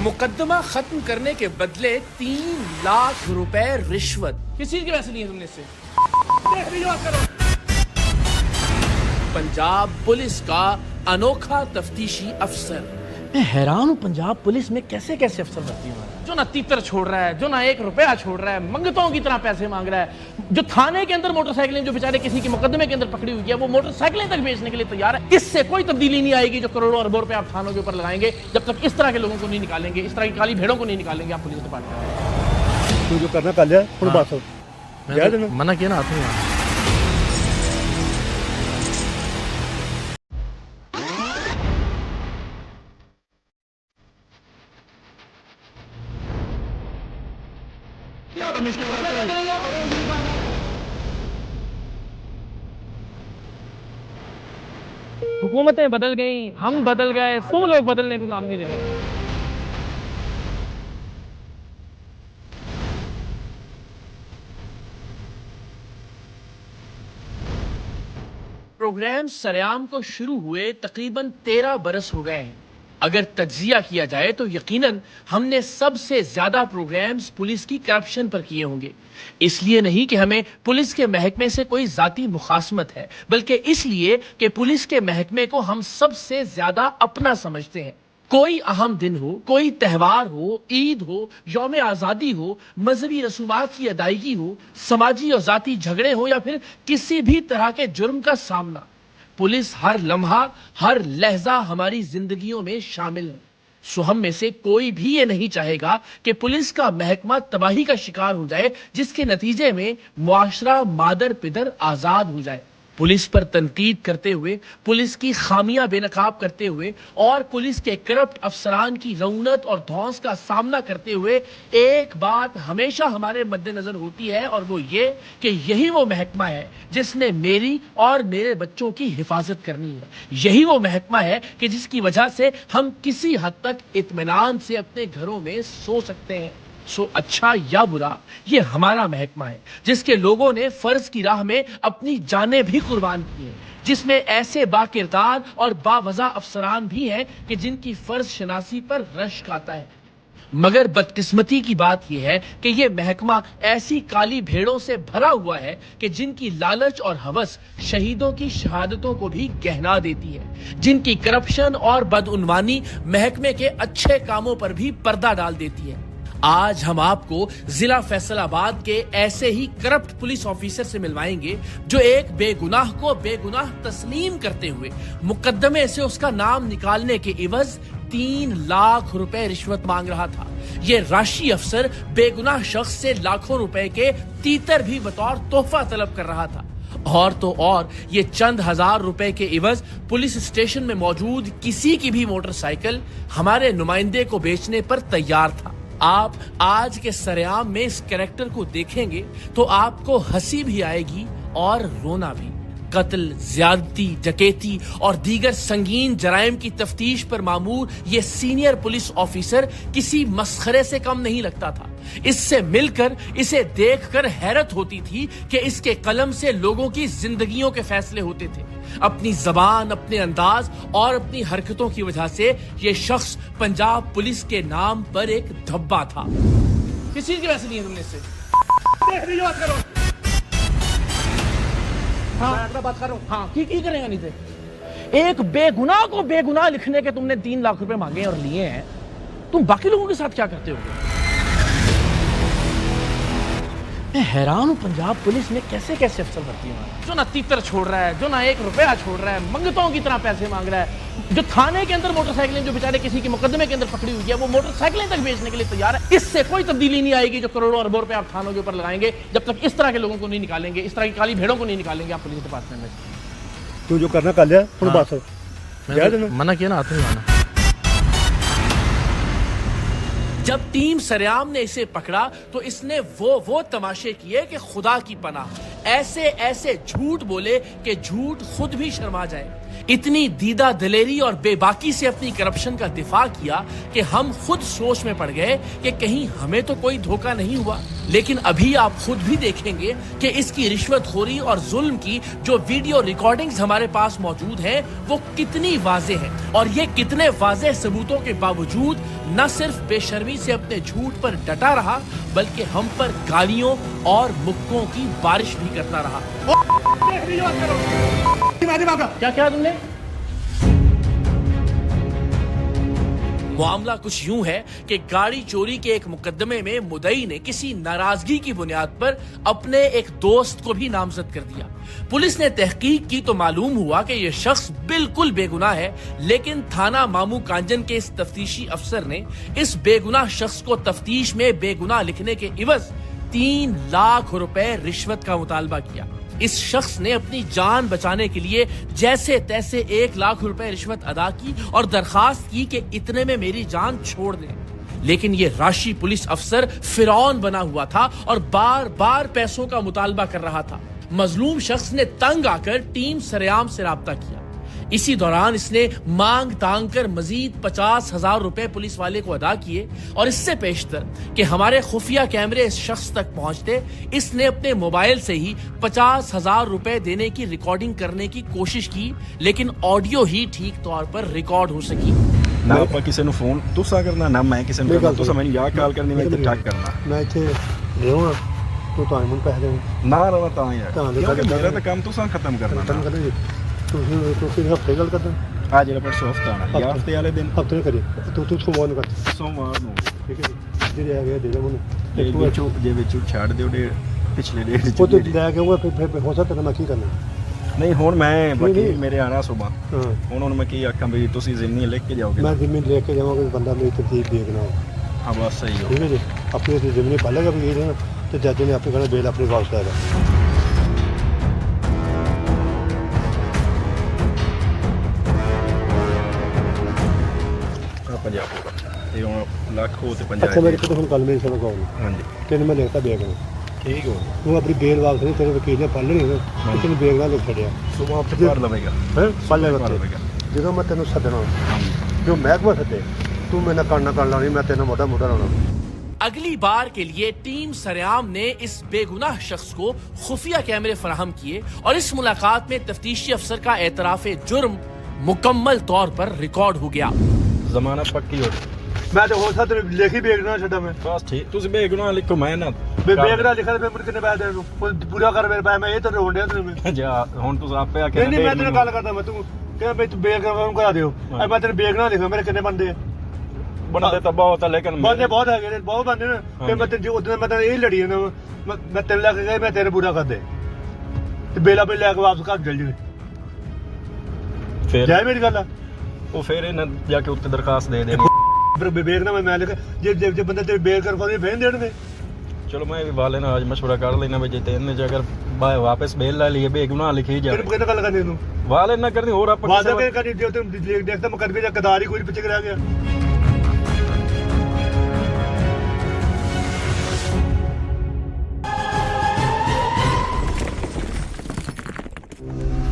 मुकदमा खत्म करने के बदले 3 लाख रुपए रिश्वत। किस चीज के पैसे लिए तुमने इससे? पंजाब पुलिस का अनोखा तफ्तीशी अफसर। मैं हैरान हूँ, पंजाब पुलिस में कैसे कैसे अफसर भर्ती हो रहे हैं। जो ना तीतर छोड़ रहा है, जो ना 1 रुपया छोड़ रहा है, मंगतों की तरह पैसे मांग रहा है। जो थाने के अंदर मोटरसाइकिलें जो बेचारे किसी के मुकदमे के अंदर पकड़ी हुई है, वो मोटरसाइकिलें तक बेचने के लिए तैयार है। इससे कोई तब्दीली नहीं आएगी जो करोड़ों अरबों रुपए आप थानों के ऊपर लगाएंगे, जब तक इस तरह के लोगों को नहीं निकालेंगे, इस तरह की काली भेड़ों को नहीं निकालेंगे आप पुलिस डिपार्टमेंट। तू जो करना कर लिया, थोड़ी बात हो। मना किया ना आते हैं। हुकूमतें बदल गई, हम बदल गए, तुम लोग बदलने को काम नहीं दे रहे। प्रोग्राम सरेआम को शुरू हुए तकरीबन 13 बरस हो गए हैं। अगर तज्जिया किया जाए तो यकीनन हमने सबसे ज्यादा प्रोग्राम्स पुलिस की करप्शन पर किए होंगे। इसलिए नहीं कि हमें पुलिस के महकमे से कोई जाती मुखासमत है, बल्कि इसलिए कि पुलिस के महकमे को हम सबसे ज्यादा अपना समझते हैं। कोई अहम दिन हो, कोई त्यौहार हो, ईद हो, यौम आज़ादी हो, मजहबी रसूमात की अदायगी हो, समाजी और जाती झगड़े हो या फिर किसी भी तरह के जुर्म का सामना, पुलिस हर लम्हा हर लहजा हमारी जिंदगियों में शामिल है। सो हम में से कोई भी ये नहीं चाहेगा कि पुलिस का महकमा तबाही का शिकार हो जाए, जिसके नतीजे में मुआशरा मादर पिदर आजाद हो जाए। पुलिस पर तनकीद करते हुए, पुलिस की खामियां बेनकाब करते हुए और पुलिस के करप्ट अफसरान की रौनत और धौंस का सामना करते हुए एक बात हमेशा हमारे मद्देनजर होती है, और वो ये कि यही वो महकमा है जिसने मेरी और मेरे बच्चों की हिफाजत करनी है। यही वो महकमा है कि जिसकी वजह से हम किसी हद तक इत्मीनान से अपने घरों में सो सकते हैं। सो अच्छा या बुरा, ये हमारा महकमा है जिसके लोगों ने फर्ज की राह में अपनी जानें भी कुर्बान की हैं, जिसमें ऐसे बाकिरदार और बावजा अफसरान भी हैं कि जिनकी फर्ज शनासी पर रश्क आता है। मगर बदकिस्मती की बात यह है कि यह महकमा ऐसी काली भेड़ों से भरा हुआ है कि जिनकी लालच और हवस शहीदों की शहादतों को भी गहना देती है, जिनकी करप्शन और बदउनवानी महकमे के अच्छे कामों पर भी पर्दा डाल देती है। आज हम आपको जिला फैसलाबाद के ऐसे ही करप्ट पुलिस ऑफिसर से मिलवाएंगे जो एक बेगुनाह को बेगुनाह तस्लीम करते हुए मुकदमे से उसका नाम निकालने के इवज 3 लाख रुपए रिश्वत मांग रहा था। ये राशि अफसर बेगुनाह शख्स से लाखों रुपए के तीतर भी बतौर तोहफा तलब कर रहा था। और तो और ये चंद हजार रुपए के इवज पुलिस स्टेशन में मौजूद किसी की भी मोटरसाइकिल हमारे नुमाइंदे को बेचने पर तैयार था। आप आज के सरेआम में इस कैरेक्टर को देखेंगे तो आपको हंसी भी आएगी और रोना भी। कत्ल, ज्यादती, डकैती और दीगर संगीन जराइम की तफ्तीश पर मामूर ये सीनियर पुलिस ऑफिसर किसी मस्खरे से कम नहीं लगता था। इससे मिलकर, इसे देखकर हैरत होती थी कि इसके कलम से लोगों की जिंदगियों के फैसले होते थे। अपनी जबान, अपने अंदाज और अपनी हरकतों की वजह से ये शख्स पंजाब पुलिस के नाम पर एक धब्बा था। किस चीज के पैसे लिए तुमने इससे? हाँ, बात कर रहा हूँ। हाँ, की करेगा नहीं थे। एक बेगुनाह को बेगुनाह लिखने के तुमने 3 लाख रुपए मांगे और लिए हैं। तुम बाकी लोगों के साथ क्या करते हो? मैं हैरान हूँ, पंजाब पुलिस में कैसे कैसे अफसर भर्ती हो रहे हैं। जो ना तीतर छोड़ रहा है, जो ना 1 रुपया छोड़ रहा है, मंगतों की तरह पैसे मांग रहा है। जो थाने के अंदर मोटरसाइकिलें जो बेचारे किसी के मुकदमे के अंदर पकड़ी हुई है, वो मोटरसाइकिलें तक बेचने के लिए तैयार है। इससे कोई तब्दीली नहीं आएगी जो करोड़ों अरबों रुपए आप थानों के ऊपर लगाएंगे, जब तक इस तरह के लोगों को नहीं निकालेंगे, इस तरह की काली भेड़ों को नहीं निकालेंगे आप पुलिस डिपार्टमेंट में। तू जो करना कर लिया, थोड़ी बात हो। मना किया ना आते हैं। जब टीम सरेआम ने इसे पकड़ा तो इसने वो तमाशे किए कि खुदा की पनाह, ऐसे ऐसे झूठ बोले कि झूठ खुद भी शर्मा जाए। इतनी दीदा दिलेरी और बेबाकी से अपनी करप्शन का दिफा किया कि हम खुद सोच में पड़ गए कि कहीं हमें तो कोई धोखा नहीं हुआ। लेकिन अभी आप खुद भी देखेंगे कि इसकी रिश्वतखोरी और जुल्म की जो वीडियो रिकॉर्डिंग्स हमारे पास मौजूद हैं वो कितनी वाज़ेह हैं, और ये कितने वाज़ेह सबूतों के बावजूद न सिर्फ बेशर्मी से अपने झूठ पर डटा रहा बल्कि हम पर गालियों और मुक्कों की बारिश भी करता रहा। क्या क्या तुमने? मामला कुछ यूं है कि गाड़ी चोरी के एक मुकदमे में मुद्दई ने किसी नाराजगी की बुनियाद पर अपने एक दोस्त को भी नामजद कर दिया। पुलिस ने तहकीक की तो मालूम हुआ कि यह शख्स बिल्कुल बेगुनाह है, लेकिन थाना मामू कांजन के इस तफ्तीशी अफसर ने इस बेगुनाह शख्स को तफ्तीश में बेगुनाह लिखने के इवज 3 लाख रुपए रिश्वत का मुतालबा किया। इस शख्स ने अपनी जान बचाने के लिए जैसे तैसे 1 लाख रुपए रिश्वत अदा की और दरखास्त की कि इतने में मेरी जान छोड़ दें। लेकिन ये राशि पुलिस अफसर फिरौन बना हुआ था और बार बार पैसों का मुतालबा कर रहा था। मजलूम शख्स ने तंग आकर टीम सरेआम से राब्ता किया। इसी दौरान इसने मांग तांग कर मजीद 50,000 रुपए पुलिस वाले को अदा किए, और इससे पेशतर कि हमारे खुफिया कैमरे इस शख्स तक पहुंचते, इसने अपने मोबाइल से ही 50,000 रुपए देने की रिकॉर्डिंग करने की कोशिश की, लेकिन ऑडियो ही ठीक तौर पर रिकॉर्ड हो सकी। ना ਆਪਾਂ ਕਿਸੇ ਨੂੰ ਫੋਨ ਤੁਸੀਂ ਕਰਨਾ ਨਾ ਮੈਂ ਕਿਸੇ ਨੂੰ ਕਰਨਾ, ਤੁਸੀਂ ਮੈਨੂੰ ਯਾ ਕਾਲ ਕਰਨੀ ਮੈਂ ਇੱਥੇ ਟੱਕ ਕਰਨਾ ਮੈਂ ਇੱਥੇ ਲਿਆਉਣਾ ਤੂੰ ਤਾਂ ਮੈਨੂੰ ਪੈਸੇ ਦੇਣੇ ਨਾ ਰਵਾ ਤਾਂ ਯਾਰ ਕਿਉਂਕਿ ਮੇਰਾ ਤਾਂ ਕੰਮ ਤੁਸੀਂ ਖਤਮ ਕਰਨਾ ਖਤਮ ਕਰਾਂਗੇ। ਤੁਸੀਂ ਹਫਤੇ ਗੱਲ ਕਰਦਾ ਆ ਜਿਹੜਾ ਪਰਸੋਂ ਹਫਤਾ ਆਣਾ ਜਾਂ ਹਫਤੇ ਵਾਲੇ ਦਿਨ ਹਫਤੇ ਕਰੀ ਤੂੰ ਸੋਮਵਾਰ ਨੂੰ ਕਰ ਸੋਮਵਾਰ ਨੂੰ ਠੀਕ ਹੈ ਜੀ। ਜਿਹੜੇ ਆ ਗਏ ਦੇ ਦੇ ਮੈਨੂੰ ਇਹ ਵਿੱਚੋਂ ਜੇ ਵਿੱਚੋਂ ਛੱਡ ਦਿਓ ਡੇ ਪਿਛਲੇ ਡੇਟ ਉਹ ਤੇ ਲੈ ਕੇ ਆਊਗਾ ਫਿਰ ਹੋ ਸਕਦਾ ਮੈਂ ਕੀ ਕਰਨਾ। ਨਹੀਂ ਹੁਣ ਮੈਂ ਬਾਕੀ ਮੇਰੇ ਆਣਾ ਸੁਬਾ ਹਾਂ ਹੁਣ ਮੈਂ ਕੀ ਆਖਾਂ ਵੀ ਤੁਸੀਂ ਜ਼ਿੰਮੀ ਲਿਖ ਕੇ ਜਾਓਗੇ। ਮੈਂ ਜ਼ਿੰਮੀ ਲੈ ਕੇ ਜਾਵਾਂਗਾ, ਬੰਦਾ ਮੇਰੀ ਤਰਤੀਬ ਦੇਖਣਾ। ਹਾਂ ਬਸ ਸਹੀ ਹੋ ਠੀਕ ਹੈ ਜੀ। ਆਪਣੀ ਤੇ ਜ਼ਿੰਮੀ ਪਾਲੇਗਾ ਵੀ ਇਹ ਤੇ ਜੱਜ ਨੇ ਆਪੇ ਕਹਿਣਾ ਬੇਲ ਆਪਣੀ ਵਾਪਸ ਆਏਗਾ। ਪੰਜਾਬ ਤੇ ਹੁਣ ਲੱਖ ਹੋ ਤੇ ਅੱਛਾ ਪੰਜਾਬ ਮੇਰੇ ਕੋਲ ਹੁਣ ਕੱਲ ਮੇਰੀ ਸੁਣੋ ਕੌਣ ਹਾਂਜੀ ਤੈਨੂੰ ਮੈਂ ਲਿਖਤਾ ਬੇਗ ਨੂੰ ਠੀਕ ਹੋ ਤੂੰ ਆਪਣੀ ਬੇਲ ਵਾਪਸ ਨਹੀਂ, ਤੇਰੇ ਵਕੀਲ ਨੇ ਪੜ੍ਹ ਲੈਣੀ ਹੈ, ਤੈਨੂੰ ਬੇਗ ਨਾਲ ਲਿਖ ਛੱਡਿਆ ਸੁਬਾ ਆਪੇ ਭਰ ਲਵੇਗਾ ਹੈ ਪੜ੍ਹ ਲੈ ਭਰ ਲਵੇਗਾ। ਜਦੋਂ ਮੈਂ ਤੈਨੂੰ ਸੱਦਣਾ ਜੋ ਮਹਿਕਮਾ ਸੱਦੇ ਤੂੰ ਮੇਰੇ ਨਾਲ ਕਰਨਾ ਕਰ ਲਾਉਣੀ, ਮੈਂ ਤੈਨੂੰ ਮੋਟਾ ਮੋਟਾ ਲਾਉਣਾ। अगली बार के लिए टीम सरेआम ने इस बेगुनाह शख्स को खुफिया कैमरे फराहम किए और इस मुलाकात में तफ्तीशी अफसर का एतराफ जुर्म मुकम्मल तौर पर रिकॉर्ड हो गया। ਜ਼ਮਾਨਾ ਪੱਕੀ ਹੋ ਮੈਂ ਤੇ ਹੋ ਸਕਦਾ ਤੇਰੇ ਲਿਖੀ ਬੇਗ ਨਾਲ ਛੱਡਾਂ ਮੈਂ ਬਸ ਠੀਕ ਤੁਸੀਂ ਬੇਗੁਨਾਹ ਲਿਖੋ ਮੈਂ ਨਾ ਬੇਗ ਨਾਲ ਲਿਖਾ ਤੇ ਕਿੰਨੇ ਪੈਸੇ ਦੇ ਦੂੰ ਪੂਰਾ ਕਰ ਮੇਰੇ ਪੈਸੇ ਮੈਂ ਇਹ ਤਾਂ ਰੋਣ ਡਿਆ ਤੈਨੂੰ। ਜਾ ਹੁਣ ਤੁਸੀਂ ਆਪੇ ਆ ਕੇ ਨਹੀਂ ਮੈਂ ਤੈਨੂੰ ਗੱਲ ਕਰਦਾ, ਮੈਂ ਤੂੰ ਕਹਿੰਦਾ ਬਈ ਤੂੰ ਬੇਗ ਨੂੰ ਕਰਾ ਦਿਓ, ਮੈਂ ਤੇਰੇ ਬੇਗ ਨਾਲ ਲਿਖਾਂ। ਮੇਰੇ ਕਿੰਨੇ ਬੰਦੇ ਆ? ਬਣਦੇ ਤਾਂ ਬਹੁਤ ਆ ਲੇਕਿਨ ਬੰਦੇ ਬਹੁਤ ਹੈਗੇ ਨੇ, ਬਹੁਤ ਬੰਦੇ ਨੇ। ਤੇ ਮੈਂ ਤੈਨੂੰ ਉਦੋਂ ਮੈਂ ਤਾਂ ਇਹ ਲੜੀ ਜਾਂਦਾ ਮੈਂ ਤੈਨੂੰ ਲੱਗ ਗਿਆ ਮੈਂ ਤੇਰੇ ਪੂਰਾ ਕਰ ਦੇ ਤੇ ਬੇਲਾ ਬੇ ਲੈ ਕੇ ਵਾਪਸ ਘਰ ਚਲ ਜੀ। ਫਿਰ ਜਾਏ ਮੇਰੀ ਗੱਲ ਆ ਉਹ ਫਿਰ ਇਹਨਾਂ ਜਾ ਕੇ ਉੱਤੇ ਦਰਖਾਸਤ ਦੇ ਦੇਣੀ। ਫਿਰ ਬੇਗ ਨਾ ਮੈਂ ਲਿਖ ਜੇ ਬੰਦੇ ਤੇਰੇ ਬੇਗ ਕਰ ਪਾਉਂਦੇ ਫੇਰ ਦੇਣਗੇ। ਚਲੋ ਮੈਂ ਵੀ ਵਾਲੇ ਨਾਲ ਅੱਜ ਮਸ਼ਵਰਾ ਕਰ ਲੈਣਾ ਵੀ ਜੇ ਤੈਨੂੰ ਜੇ ਅਗਰ ਵਾਪਸ ਬੇਲ ਲੈ ਲਈਏ ਬੇਗੁਨਾਹ ਲਿਖੀ ਜਾ ਕਿਹਨੇ ਕਿਹਨੇ ਗੱਲ ਕਰਨੀ ਤੂੰ ਵਾਲੇ ਨਾ ਕਰਨੀ ਹੋਰ ਆਪਾਂ ਵਾਦਾ ਕਰ ਜੇ ਤੂੰ ਦੇਖਦਾ ਮੈਂ ਕਰ ਕੇ ਜਾਂ ਕਦਾਰ ਹੀ ਕੋਈ ਪਿੱਛੇ ਰਹਿ ਗਿਆ।